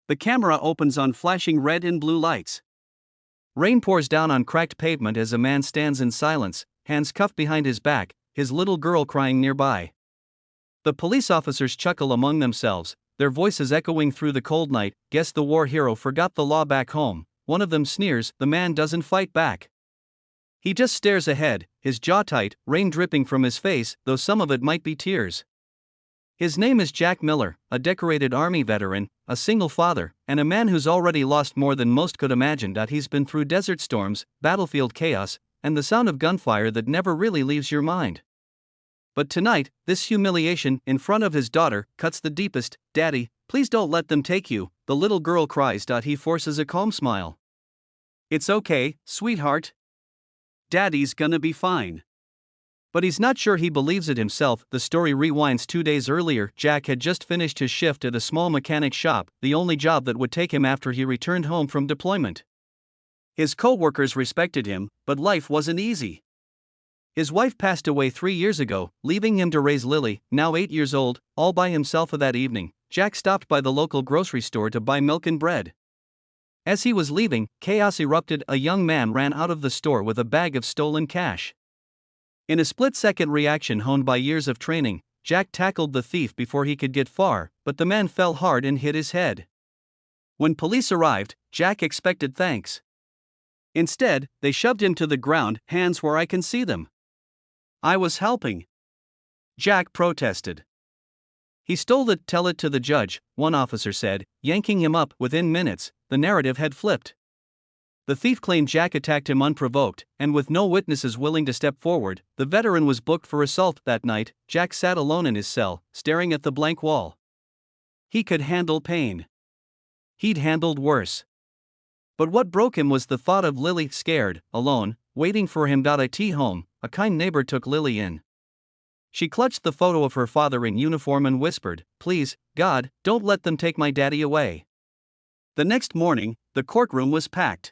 The camera opens on flashing red and blue lights. Rain pours down on cracked pavement as a man stands in silence, hands cuffed behind his back, his little girl crying nearby. The police officers chuckle among themselves, their voices echoing through the cold night. Guess the war hero forgot the law back home. One of them sneers. The man doesn't fight back. He just stares ahead, his jaw tight, rain dripping from his face, though some of it might be tears. His name is Jack Miller, a decorated Army veteran, a single father, and a man who's already lost more than most could imagine. He's been through desert storms, battlefield chaos, and the sound of gunfire that never really leaves your mind. But tonight, this humiliation in front of his daughter cuts the deepest. Daddy, please don't let them take you, the little girl cries. He forces a calm smile. It's okay, sweetheart. Daddy's gonna be fine. But he's not sure he believes it himself. The story rewinds 2 days earlier. Jack had just finished his shift at a small mechanic shop, the only job that would take him after he returned home from deployment. His co-workers respected him, but life wasn't easy. His wife passed away 3 years ago, leaving him to raise Lily, now 8 years old, all by himself. That evening, Jack stopped by the local grocery store to buy milk and bread. As he was leaving, chaos erupted. A young man ran out of the store with a bag of stolen cash. In a split-second reaction honed by years of training, Jack tackled the thief before he could get far, but the man fell hard and hit his head. When police arrived, Jack expected thanks. Instead, they shoved him to the ground. Hands where I can see them. I was helping. Jack protested. He stole it. Tell it to the judge, one officer said, yanking him up. Within minutes, the narrative had flipped. The thief claimed Jack attacked him unprovoked, and with no witnesses willing to step forward, the veteran was booked for assault. That night, Jack sat alone in his cell, staring at the blank wall. He could handle pain. He'd handled worse. But what broke him was the thought of Lily, scared, alone, waiting for him. At home, a kind neighbor took Lily in. She clutched the photo of her father in uniform and whispered, "Please, God, don't let them take my daddy away." The next morning, the courtroom was packed.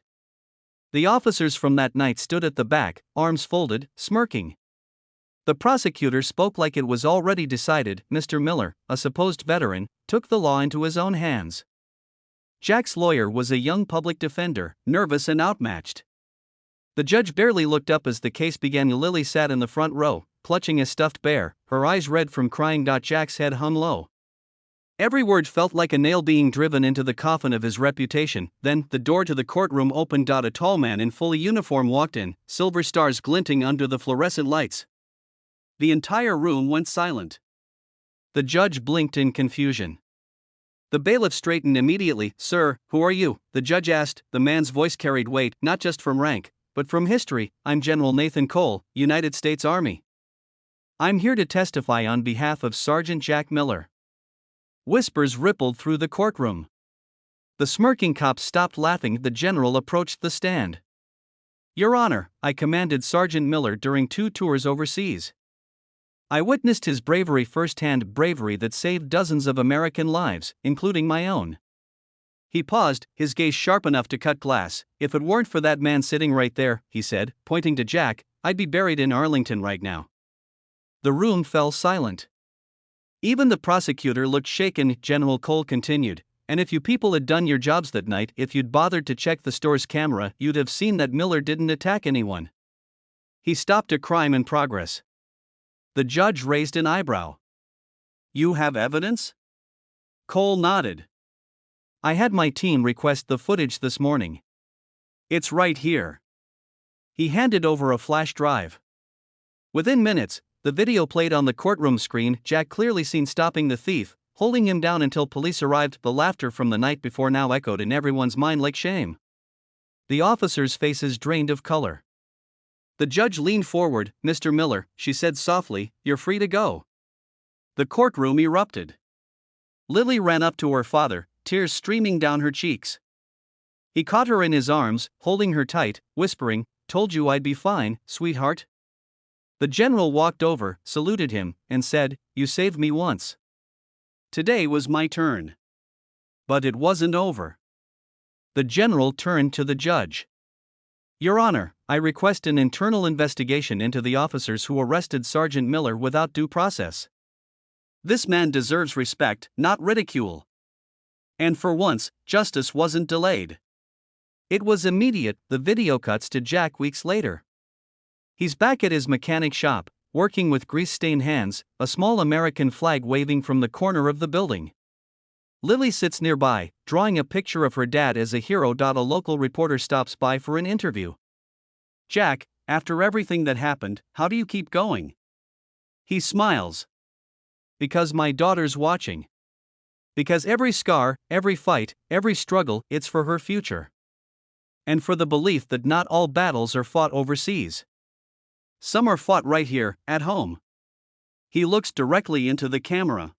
The officers from that night stood at the back, arms folded, smirking. The prosecutor spoke like it was already decided. Mr. Miller, a supposed veteran, took the law into his own hands. Jack's lawyer was a young public defender, nervous and outmatched. The judge barely looked up as the case began. Lily sat in the front row, clutching a stuffed bear, her eyes red from crying. Jack's head hung low. Every word felt like a nail being driven into the coffin of his reputation. Then, the door to the courtroom opened. A tall man in full uniform walked in, silver stars glinting under the fluorescent lights. The entire room went silent. The judge blinked in confusion. The bailiff straightened immediately. "Sir, who are you?" the judge asked. The man's voice carried weight, not just from rank, but from history. "I'm General Nathan Cole, United States Army. I'm here to testify on behalf of Sergeant Jack Miller." Whispers rippled through the courtroom. The smirking cops stopped laughing. The general approached the stand. "Your Honor, I commanded Sergeant Miller during 2 tours overseas. I witnessed his bravery firsthand, bravery that saved dozens of American lives, including my own." He paused, his gaze sharp enough to cut glass. "If it weren't for that man sitting right there," he said, pointing to Jack, "I'd be buried in Arlington right now." The room fell silent. Even the prosecutor looked shaken. General Cole continued, "And if you people had done your jobs that night, if you'd bothered to check the store's camera, you'd have seen that Miller didn't attack anyone. He stopped a crime in progress." The judge raised an eyebrow. "You have evidence?" Cole nodded. "I had my team request the footage this morning. It's right here." He handed over a flash drive. Within minutes, the video played on the courtroom screen. Jack clearly seen stopping the thief, holding him down until police arrived. The laughter from the night before now echoed in everyone's mind like shame. The officers' faces drained of color. The judge leaned forward. "Mr. Miller," she said softly, "you're free to go." The courtroom erupted. Lily ran up to her father, tears streaming down her cheeks. He caught her in his arms, holding her tight, whispering, "Told you I'd be fine, sweetheart." The general walked over, saluted him, and said, "You saved me once. Today was my turn." But it wasn't over. The general turned to the judge. "Your Honor, I request an internal investigation into the officers who arrested Sergeant Miller without due process. This man deserves respect, not ridicule." And for once, justice wasn't delayed. It was immediate. The video cuts to Jack weeks later. He's back at his mechanic shop, working with grease-stained hands, a small American flag waving from the corner of the building. Lily sits nearby, drawing a picture of her dad as a hero. A local reporter stops by for an interview. "Jack, after everything that happened, how do you keep going?" He smiles. "Because my daughter's watching. Because every scar, every fight, every struggle, it's for her future. And for the belief that not all battles are fought overseas. Some are fought right here, at home." He looks directly into the camera.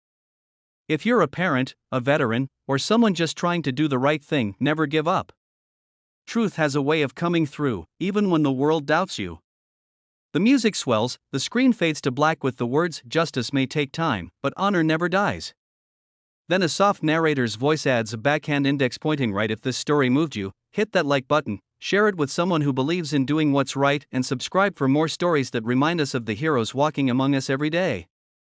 If you're a parent, a veteran, or someone just trying to do the right thing, never give up. Truth has a way of coming through, even when the world doubts you. The music swells, the screen fades to black with the words, "Justice may take time, but honor never dies." Then a soft narrator's voice adds a backhand index pointing right. If this story moved you, hit that like button, share it with someone who believes in doing what's right, and subscribe for more stories that remind us of the heroes walking among us every day.